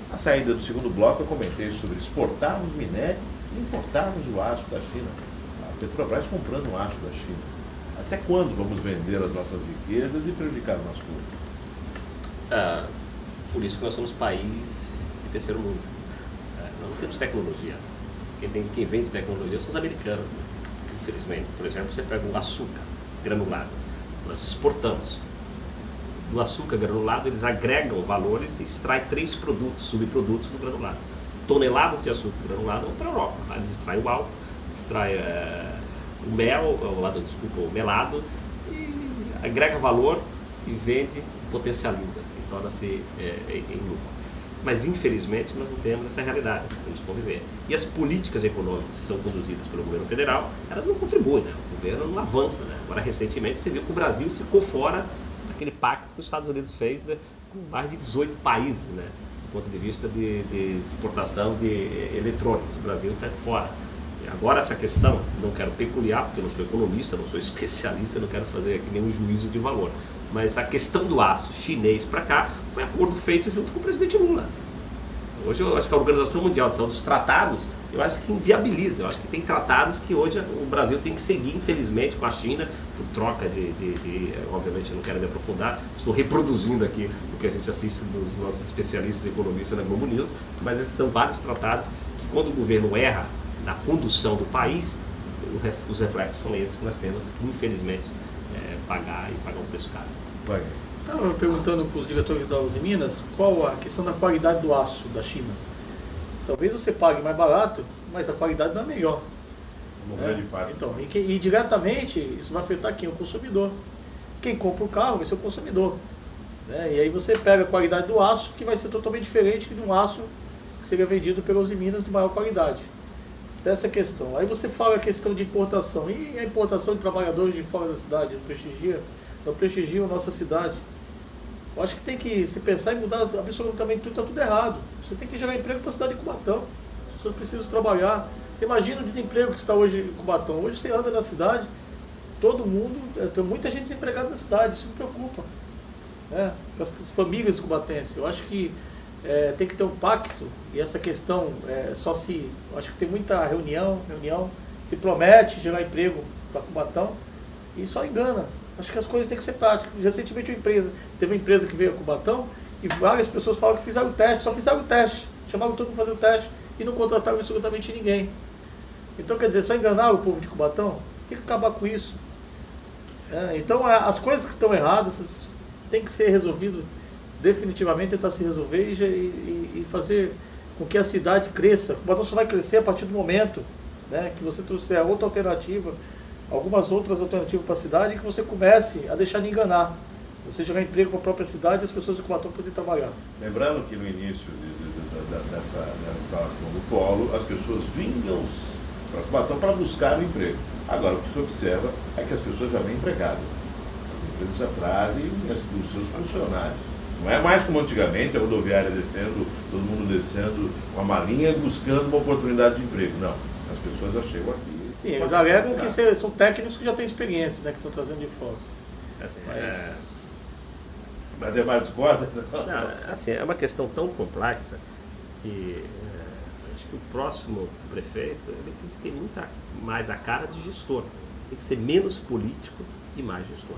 Na saída do segundo bloco eu comentei sobre exportarmos minério e importarmos o aço da China. A Petrobras comprando o aço da China. Até quando vamos vender as nossas riquezas e prejudicar o nosso povo? Por isso que nós somos país de terceiro mundo. Nós não temos tecnologia. Quem vende tecnologia são os americanos, né? Infelizmente, por exemplo, você pega o açúcar granulado, nós exportamos. Do açúcar granulado, eles agregam valores e extraem 3 produtos, subprodutos do granulado. Toneladas de açúcar granulado vão para a Europa. Eles extraem o álcool, extraem o mel, o melado, e agrega valor e vende, potencializa e torna-se em lucro. Mas, infelizmente, nós não temos essa realidade, precisamos conviver. E as políticas econômicas que são conduzidas pelo governo federal, elas não contribuem, né? O governo não avança, né? Agora, recentemente, você viu que o Brasil ficou fora daquele pacto que os Estados Unidos fez, né, com mais de 18 países, né, do ponto de vista de exportação de eletrônicos. O Brasil está fora. E agora, essa questão, não quero peculiar, porque eu não sou economista, não sou especialista, não quero fazer aqui nenhum juízo de valor. Mas a questão do aço chinês para cá foi acordo feito junto com o presidente Lula. Hoje eu acho que a Organização Mundial de Saúde, os tratados, eu acho que inviabiliza. Eu acho que tem tratados que hoje o Brasil tem que seguir, infelizmente, com a China, por troca obviamente eu não quero me aprofundar, estou reproduzindo aqui o que a gente assiste dos nossos especialistas economistas na Globo News, mas esses são vários tratados que, quando o governo erra na condução do país, os reflexos são esses que nós temos que, infelizmente, pagar um preço caro. Vai. Estava perguntando para os diretores da Uzi Minas qual a questão da qualidade do aço da China. Talvez você pague mais barato, mas a qualidade não é melhor. Uma grande parte. Então, e diretamente isso vai afetar quem? O consumidor. Quem compra o carro vai ser o consumidor. Né? E aí você pega a qualidade do aço, que vai ser totalmente diferente de um aço que seria vendido pela Uzi Minas de maior qualidade. Então, essa questão. Aí você fala a questão de importação. E a importação de trabalhadores de fora da cidade não prestigia a nossa cidade. Eu acho que tem que se pensar em mudar absolutamente tudo, está tudo errado. Você tem que gerar emprego para a cidade de Cubatão. As pessoas precisam trabalhar. Você imagina o desemprego que está hoje em Cubatão. Hoje você anda na cidade, todo mundo, tem muita gente desempregada na cidade, isso me preocupa. As famílias cubatenses. Eu acho que tem que ter um pacto, e essa questão eu acho que tem muita reunião, se promete gerar emprego para Cubatão e só engana. Acho que as coisas têm que ser práticas. Recentemente teve uma empresa que veio a Cubatão e várias pessoas falaram que fizeram o teste, só fizeram o teste, chamaram todo mundo para fazer o teste e não contrataram absolutamente ninguém. Então, quer dizer, só enganaram o povo de Cubatão? Tem que acabar com isso. Então, as coisas que estão erradas tem que ser resolvido definitivamente, tentar se resolver e fazer com que a cidade cresça. Cubatão só vai crescer a partir do momento, né, que você trouxer outra alternativa, algumas outras alternativas para a cidade, e que você comece a deixar de enganar. Você gerar emprego para a própria cidade e as pessoas de Cubatão poderem trabalhar. Lembrando que no início dessa instalação do polo, as pessoas vinham para Cubatão para buscar um emprego. Agora, o que se observa é que as pessoas já vêm empregadas. As empresas já trazem os seus funcionários. Não é mais como antigamente, a rodoviária descendo, todo mundo descendo com a malinha buscando uma oportunidade de emprego. Não, as pessoas já chegam aqui. Sim, eles alegam que são técnicos que já têm experiência, né, que estão trazendo de fora. Assim, Mas é mais discorda? Não, assim, é uma questão tão complexa que acho que o próximo prefeito ele tem que ter muita mais a cara de gestor. Tem que ser menos político e mais gestor.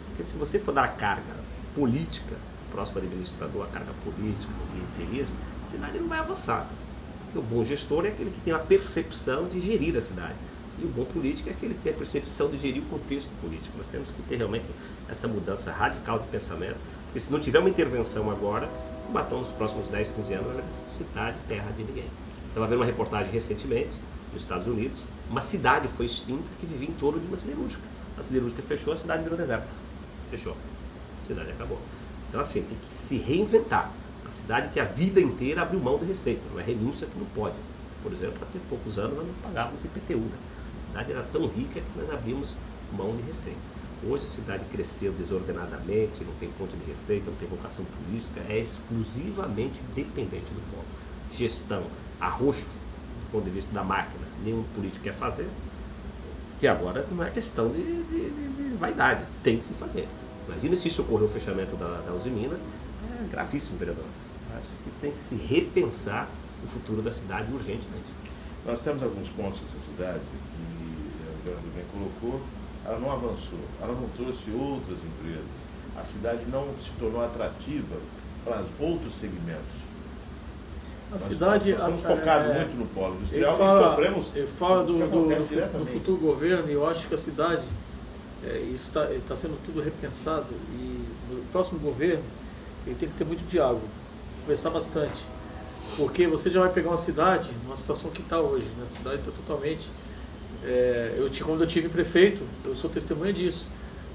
Porque se você for dar a carga política, o próximo administrador, a carga política, o clientelismo, a cidade não vai avançar. Porque o bom gestor é aquele que tem a percepção de gerir a cidade. E o bom político é aquele que tem a percepção de gerir o contexto político. Nós temos que ter realmente essa mudança radical de pensamento, porque se não tiver uma intervenção agora, Cubatão nos próximos 10, 15 anos vai necessitar de terra de ninguém. Estava vendo uma reportagem recentemente, nos Estados Unidos, uma cidade foi extinta que vivia em torno de uma siderúrgica. A siderúrgica fechou, a cidade virou deserto. Fechou. A cidade acabou. Então assim, tem que se reinventar. A cidade que a vida inteira abriu mão de receita, não é renúncia que não pode. Por exemplo, até poucos anos nós não pagávamos IPTU. Né? A cidade era tão rica que nós abrimos mão de receita. Hoje a cidade cresceu desordenadamente, não tem fonte de receita, não tem vocação turística, é exclusivamente dependente do povo. Gestão, arroxo, do ponto de vista da máquina, nenhum político quer fazer, que agora não é questão de vaidade, tem que se fazer. Imagina se isso ocorreu o fechamento da Uzi Minas, é gravíssimo, vereador. Acho que tem que se repensar o futuro da cidade urgentemente. Nós temos alguns pontos dessa cidade que o Leandro bem colocou, ela não avançou, ela não trouxe outras empresas, a cidade não se tornou atrativa para outros segmentos. A cidade... Nós estamos focados muito no polo industrial e sofremos... Ele fala do diretamente. futuro governo, e eu acho que a cidade, isso está sendo tudo repensado, e no próximo governo ele tem que ter muito diálogo, conversar bastante, porque você já vai pegar uma cidade, numa situação que está hoje, né? A cidade está totalmente... quando eu tive prefeito, eu sou testemunha disso.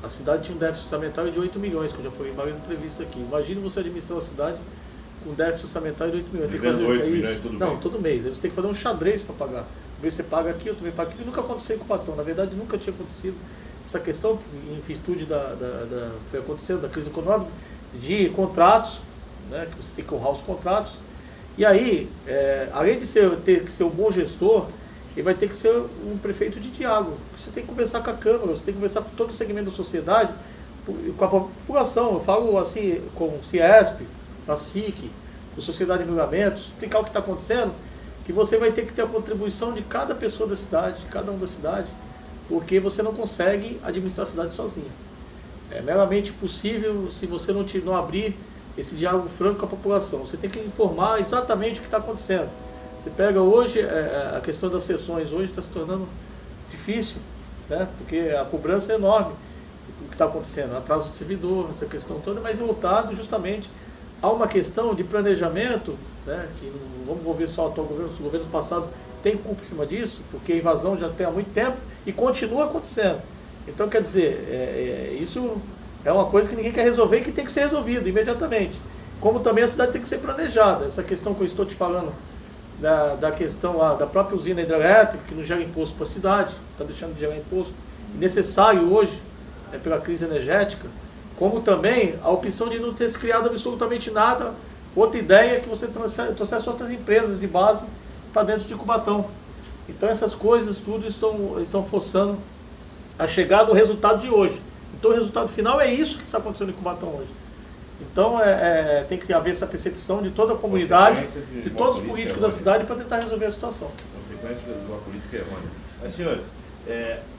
A cidade tinha um déficit orçamentário de 8 milhões, que eu já falei em várias entrevistas aqui. Imagine você administrar uma cidade com déficit orçamentário de 8 milhões. Tem que fazer 8 milhões todo mês. todo mês. Aí você tem que fazer um xadrez para pagar. Um mês você paga aqui, outro mês paga aqui. Nunca aconteceu em Cubatão. Na verdade, nunca tinha acontecido essa questão, em virtude foi acontecendo da crise econômica, de contratos, né, que você tem que honrar os contratos. E aí, além de ter que ser um bom gestor, ele vai ter que ser um prefeito de diálogo. Você tem que conversar com a Câmara, você tem que conversar com todo o segmento da sociedade, com a população. Eu falo assim, com o Ciesp, a SIC, com a Sociedade de Milhamentos, explicar o que está acontecendo, que você vai ter que ter a contribuição de cada pessoa da cidade, de cada um da cidade, porque você não consegue administrar a cidade sozinho. É meramente possível se você não abrir esse diálogo franco com a população. Você tem que informar exatamente o que está acontecendo. Você pega hoje, a questão das sessões hoje está se tornando difícil, né? Porque a cobrança é enorme, o que está acontecendo, atraso de servidor, essa questão toda, mas voltado justamente a uma questão de planejamento, né? Que não vamos envolver só o atual governo, os governos passados têm culpa em cima disso, porque a invasão já tem há muito tempo e continua acontecendo. Então, quer dizer, isso é uma coisa que ninguém quer resolver e que tem que ser resolvido imediatamente. Como também a cidade tem que ser planejada, essa questão que eu estou te falando, da questão da própria usina hidrelétrica, que não gera imposto para a cidade, está deixando de gerar imposto, necessário hoje, pela crise energética, como também a opção de não ter se criado absolutamente nada, outra ideia é que você trouxesse outras empresas de base para dentro de Cubatão. Então essas coisas tudo estão forçando a chegar no resultado de hoje. Então o resultado final é isso que está acontecendo em Cubatão hoje. Então tem que haver essa percepção de toda a comunidade, de todos os políticos da cidade para tentar resolver a situação. Consequência de uma política errônea. Mas, senhores,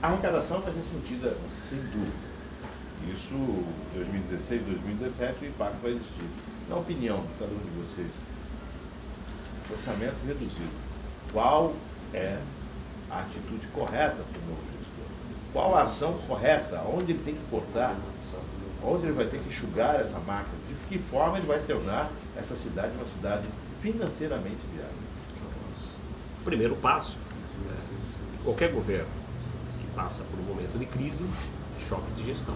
a arrecadação vai ser sentida, sem dúvida. Isso, 2016, 2017, o impacto vai existir. Na opinião de cada um de vocês, orçamento reduzido, qual é a atitude correta para o novo gestor? Qual a ação correta? Onde ele tem que cortar? Onde ele vai ter que enxugar essa máquina? De que forma ele vai tornar essa cidade uma cidade financeiramente viável? O primeiro passo, qualquer governo que passa por um momento de crise, choque de gestão.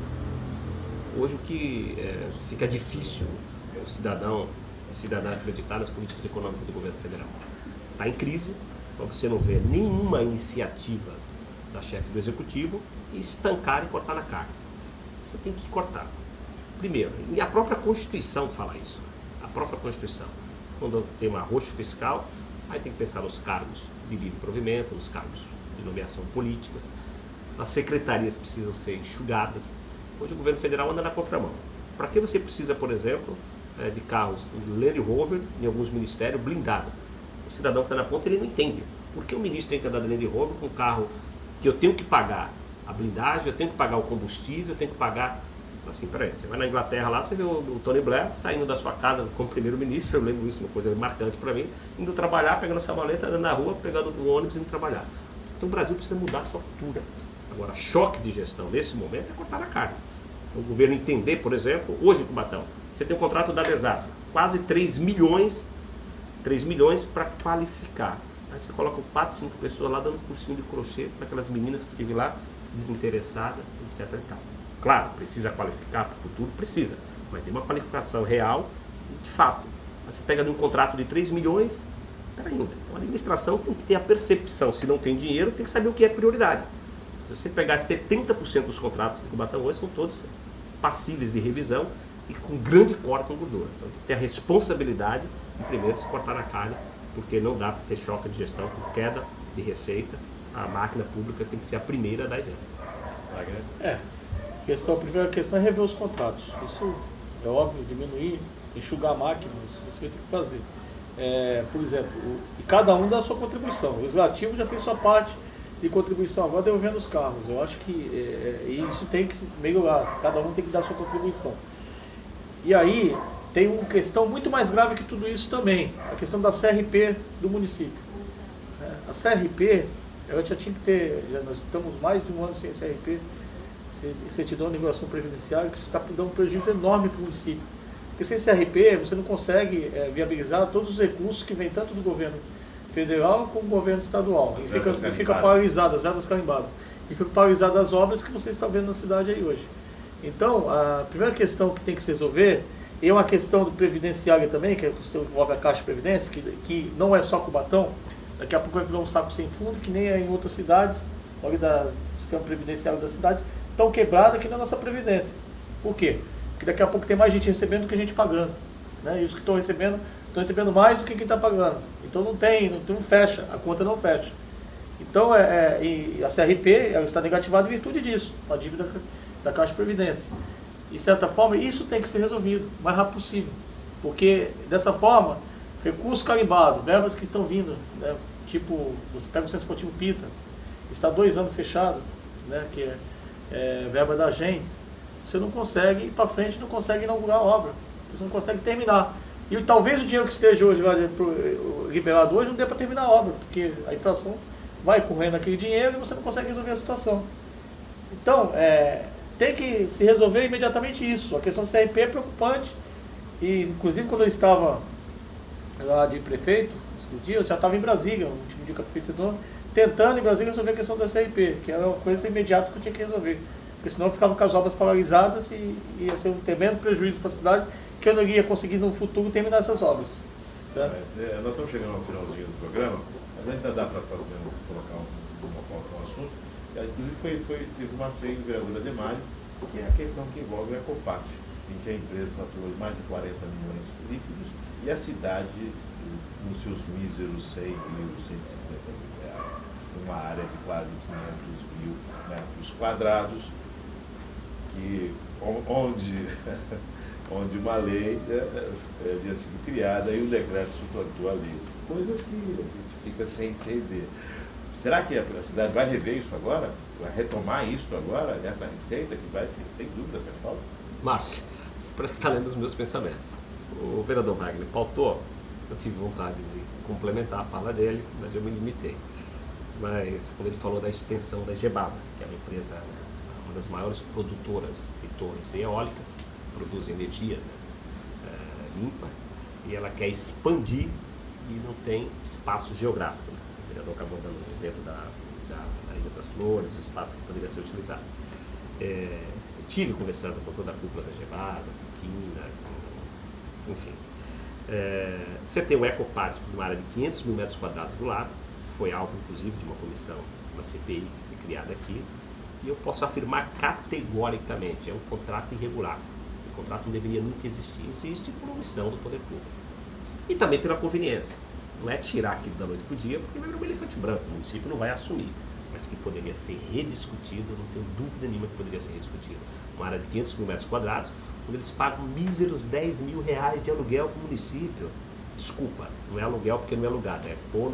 Hoje o que fica difícil é o cidadão acreditar nas políticas econômicas do governo federal. Está em crise, você não vê nenhuma iniciativa da chefe do executivo e estancar e cortar na carne. Você tem que cortar. Primeiro, e a própria Constituição fala isso. A própria Constituição. Quando tem um arroxo fiscal, aí tem que pensar nos cargos de livre provimento, nos cargos de nomeação políticas. As secretarias precisam ser enxugadas. Hoje o governo federal anda na contramão. Para que você precisa, por exemplo, de carros Land Rover em alguns ministérios blindado? O cidadão que está na ponta, ele não entende. Por que o ministro tem que andar dentro de roubo com um carro que eu tenho que pagar a blindagem, eu tenho que pagar o combustível, eu tenho que pagar... Assim, peraí, você vai na Inglaterra lá, você vê o Tony Blair saindo da sua casa como primeiro-ministro, eu lembro isso, uma coisa marcante para mim, indo trabalhar, pegando essa maleta, andando na rua, pegando o ônibus e indo trabalhar. Então o Brasil precisa mudar a sua cultura. Agora, choque de gestão nesse momento é cortar a carne. O governo entender, por exemplo, hoje em Cubatão, você tem um contrato da Desafra, quase 3 milhões para qualificar. Aí você coloca 4, 5 pessoas lá dando cursinho de crochê para aquelas meninas que estivem lá desinteressadas, etc. e tal. Claro, precisa qualificar para o futuro, precisa, mas tem uma qualificação real de fato. Mas você pega de um contrato de 3 milhões, peraí, então a administração tem que ter a percepção, se não tem dinheiro, tem que saber o que é prioridade. Se você pegar 70% dos contratos de Cubatão hoje, são todos passíveis de revisão e com grande corte em gordura. Então tem que ter a responsabilidade de primeiro se cortar na carne, porque não dá para ter choque de gestão com queda de receita. A máquina pública tem que ser a primeira a dar exemplo. A primeira questão é rever os contratos. Isso é óbvio, diminuir, enxugar a máquina, isso você tem que fazer. Por exemplo, e cada um dá a sua contribuição. O legislativo já fez sua parte de contribuição, agora devolvendo os carros. Eu acho que isso tem que melhorar, cada um tem que dar a sua contribuição. E aí tem uma questão muito mais grave que tudo isso também, a questão da CRP do município. A CRP, ela já tinha que ter, nós estamos mais de um ano sem CRP, certidão de regulação previdenciária, que isso está dando um prejuízo enorme para o município. Porque sem CRP você não consegue viabilizar todos os recursos que vêm tanto do governo federal como do governo estadual. E fica paralisado, as verbas carimbadas. E fica paralisado as obras que você está vendo na cidade aí hoje. Então, a primeira questão que tem que se resolver é uma questão do previdenciária também, que é a questão que envolve a Caixa de Previdência, que não é só Cubatão, daqui a pouco vai virar um saco sem fundo, que nem é em outras cidades, olha do sistema previdenciário das cidades, tão quebrada aqui na nossa Previdência. Por quê? Porque daqui a pouco tem mais gente recebendo do que gente pagando. Né? E os que estão recebendo mais do que quem está pagando. Então não fecha, a conta não fecha. Então e a CRP ela está negativada em virtude disso, a dívida da Caixa de Previdência. De certa forma, isso tem que ser resolvido o mais rápido possível. Porque dessa forma, recursos carimbados, verbas que estão vindo, né? Tipo, você pega o Centro Esportivo Pita, está 2 anos fechado, né? Que é verba da GEM, você não consegue ir para frente, não consegue inaugurar a obra, você não consegue terminar. E talvez o dinheiro que esteja hoje liberado hoje não dê para terminar a obra, porque a inflação vai correndo aquele dinheiro e você não consegue resolver a situação. Então, tem que se resolver imediatamente isso. A questão do CRP é preocupante, e inclusive quando eu estava lá de prefeito, no dia, eu já estava em Brasília, no último dia que a prefeitura tentando em Brasília resolver a questão da CRP, que era uma coisa imediata que eu tinha que resolver. Porque senão eu ficava com as obras paralisadas e ia ser um tremendo prejuízo para a cidade, que eu não ia conseguir no futuro terminar essas obras. Nós estamos chegando ao finalzinho do programa, mas ainda dá para colocar uma pauta no assunto. Inclusive teve uma ceia do vereador Ademar, que é a questão que envolve a Ecopat, em que a empresa faturou mais de 40 milhões líquidos e a cidade, com seus míseros 100 mil, 150 mil reais, uma área de quase 500 mil metros quadrados, onde uma lei havia sido criada e o decreto suplantou a lei. Coisas que a gente fica sem entender. Será que a cidade vai rever isso agora? Vai retomar isso agora, nessa receita que vai, sem dúvida, faz falta? Márcio, você parece que está lendo os meus pensamentos. O vereador Wagner pautou, eu tive vontade de complementar a fala dele, mas eu me limitei. Mas quando ele falou da extensão da Gebasa, que é uma empresa, uma das maiores produtoras de torres eólicas, produz energia limpa, e ela quer expandir e não tem espaço geográfico. O vereador acabou dando o exemplo da Ilha das Flores, o espaço que poderia ser utilizado. Estive conversando com toda a cúpula da Gebasa, com Quina, enfim. Você tem o Ecopat, uma área de 500 mil metros quadrados do lado, foi alvo inclusive de uma comissão, uma CPI que foi criada aqui, e eu posso afirmar categoricamente, é um contrato irregular. O contrato não deveria nunca existir. Existe por omissão do poder público. E também pela conveniência. Não é tirar aquilo da noite para o dia, porque vai virar um elefante branco, o município não vai assumir. Mas que poderia ser rediscutido, não tenho dúvida nenhuma que poderia ser rediscutido. Uma área de 500 mil metros quadrados, onde eles pagam míseros 10 mil reais de aluguel para o município. desculpa, não é aluguel porque não é alugado,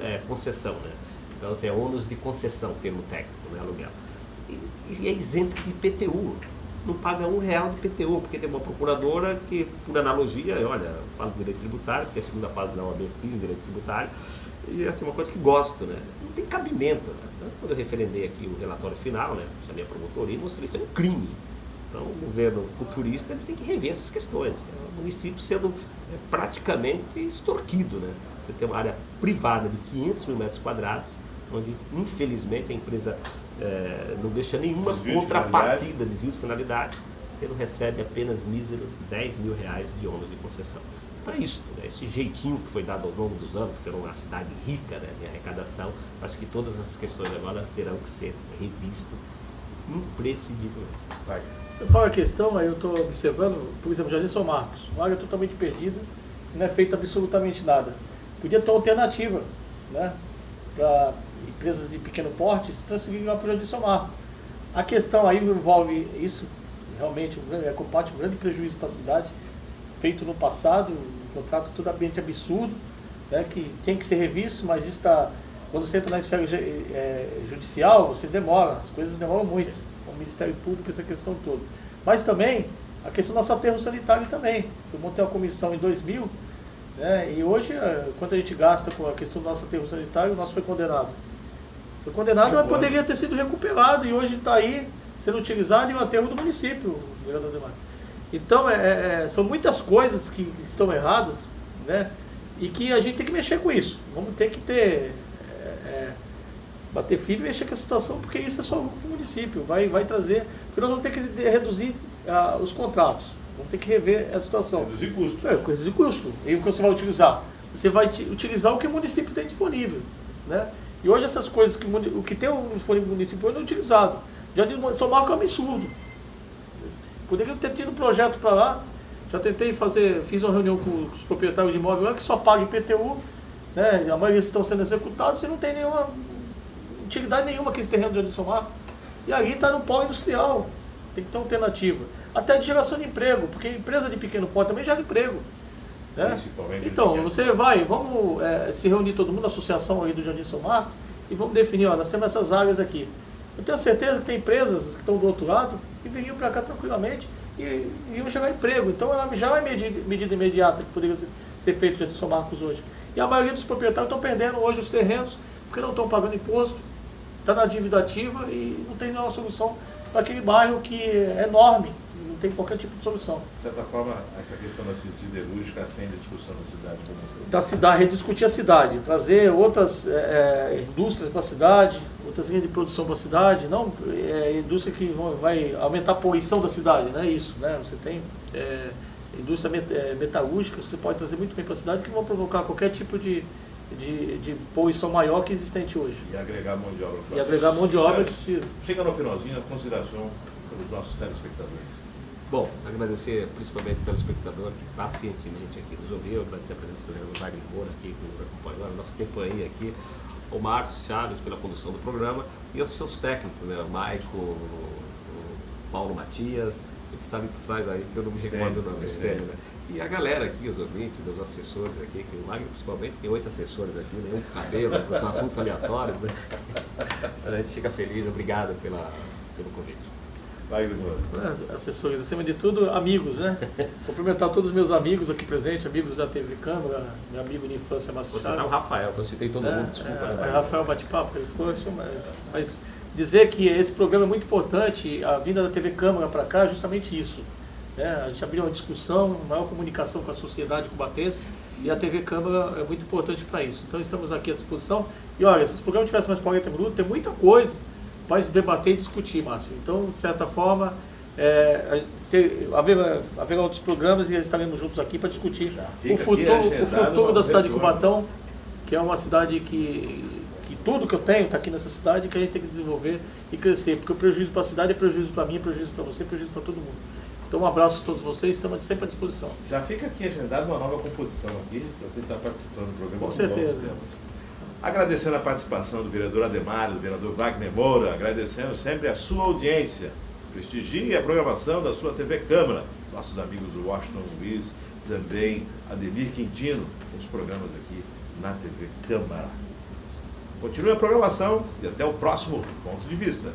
é concessão, né? Então, assim, é ônus de concessão, termo técnico, não é aluguel. E é isento de IPTU. Não paga R$1 de IPTU, porque tem uma procuradora que, por analogia, olha, faz direito tributário, porque a segunda fase da OAB fiz direito tributário, e assim, uma coisa que gosto, né? Não tem cabimento, né? Então, quando eu referendei aqui o relatório final, né? Chamei a promotoria e mostrei isso é um crime. Então, o governo futurista ele tem que rever essas questões. O município sendo praticamente extorquido, né? Você tem uma área privada de 500 mil metros quadrados, onde, infelizmente, a empresa não deixa nenhuma contrapartida, desvio de finalidade, você não recebe apenas míseros R$10 mil de ônus de concessão. Para isso, né, esse jeitinho que foi dado ao longo dos anos, porque era uma cidade rica, né, em arrecadação, acho que todas essas questões agora elas terão que ser revistas imprescindivelmente. Vai. Você fala a questão, aí eu estou observando, por exemplo, Jardim São Marcos, uma área totalmente perdida, não é feito absolutamente nada. Podia ter uma alternativa, né, para empresas de pequeno porte se transferirem lá para o Jardim São Marcos. A questão aí envolve isso, realmente, comparte um grande prejuízo para a cidade, feito no passado, um contrato totalmente absurdo, né, que tem que ser revisto, mas isso está, quando você entra na esfera judicial, você demora, as coisas demoram muito, o Ministério Público, essa questão toda. Mas também, a questão do nosso aterro sanitário também. Eu montei uma comissão em 2000, né, e hoje, quanto a gente gasta com a questão do nosso aterro sanitário, o nosso foi condenado. Foi condenado, mas poderia ter sido recuperado, e hoje está aí sendo utilizado em um aterro do município, vereador Ademar. Então, são muitas coisas que estão erradas, né? E que a gente tem que mexer com isso. Vamos ter que bater firme e mexer com a situação, porque isso é só o município, vai trazer, porque nós vamos ter que reduzir os contratos, vamos ter que rever a situação. Reduzir custos. Reduzir custo. E o que você vai utilizar? Você vai utilizar o que o município tem disponível, né? E hoje essas coisas, o que tem disponível no município hoje não é utilizado. Já diz, São Marcos é um absurdo. Poderia ter tido um projeto para lá, já tentei fiz uma reunião com os proprietários de imóvel lá que só pagam IPTU, né? A maioria estão sendo executados e não tem nenhuma utilidade nenhuma aquele terreno de Jardim São Marcos. E ali está no polo industrial, tem que ter uma alternativa. Até de geração de emprego, porque empresa de pequeno porte também gera emprego. Né? Então, vamos se reunir todo mundo, a associação aí do Jardim São Marcos, e vamos definir, nós temos essas áreas aqui. Eu tenho certeza que tem empresas que estão do outro lado que viriam para cá tranquilamente e iam gerar emprego. Então, já é medida imediata que poderia ser feita no Jardim São Marcos hoje. E a maioria dos proprietários estão perdendo hoje os terrenos porque não estão pagando imposto, está na dívida ativa e não tem nenhuma solução para aquele bairro que é enorme, não tem qualquer tipo de solução. De certa forma, essa questão da siderúrgica acende a discussão da cidade. Da cidade, rediscutir a cidade, trazer outras indústrias para a cidade, outras linhas de produção para a cidade, não indústria que vai aumentar a poluição da cidade, não é isso, né? Você tem indústria metalúrgica, você pode trazer muito bem para a cidade, que vão provocar qualquer tipo de poluição maior que existente hoje. E agregar mão de obra. E agregar mão de obra que precisa. Chega no finalzinho, a consideração pelos nossos telespectadores. Bom, agradecer principalmente pelo espectador que pacientemente aqui nos ouviu, agradecer a presença do vereador Wagner Moura aqui, que nos acompanhou, a nossa companhia aqui, o Márcio Chaves pela condução do programa e os seus técnicos, né? O Maico, o Paulo Matias, o que está ali por trás aí, que eu não me recordo o nome, Estênio, né? E a galera aqui, os ouvintes, os assessores aqui, que o Wagner principalmente tem 8 assessores aqui, nenhum com cabelo, com assuntos aleatórios, né? A gente fica feliz, obrigado pelo convite. Assessores, acima de tudo, amigos, né? Cumprimentar todos os meus amigos aqui presentes, amigos da TV Câmara, meu amigo de infância, Márcio Chaves. Você é o Rafael, que eu citei todo mundo, desculpa. Rafael bate-papo, ele ficou assim, mas dizer que esse programa é muito importante, a vinda da TV Câmara para cá é justamente isso. A gente abriu uma discussão, maior comunicação com a sociedade cubatense, e a TV Câmara é muito importante para isso. Então estamos aqui à disposição. E olha, se esse programa tivesse mais 40 minutos, tem muita coisa para debater e discutir, Márcio. Então, de certa forma, haverá outros programas e estaremos juntos aqui para discutir o futuro da cidade de Cubatão, que é uma cidade que tudo que eu tenho está aqui nessa cidade, que a gente tem que desenvolver e crescer, porque o prejuízo para a cidade é prejuízo para mim, é prejuízo para você, é prejuízo para todo mundo. Então, um abraço a todos vocês, estamos sempre à disposição. Já fica aqui agendada uma nova composição aqui, para eu estar participando do programa. Com certeza. Agradecendo a participação do vereador Ademar, do vereador Wagner Moura, agradecendo sempre a sua audiência. Prestigie a programação da sua TV Câmara. nossos amigos do Washington Luiz, também Ademir Quintino, com os programas aqui na TV Câmara. Continue a programação e até o próximo Ponto de Vista.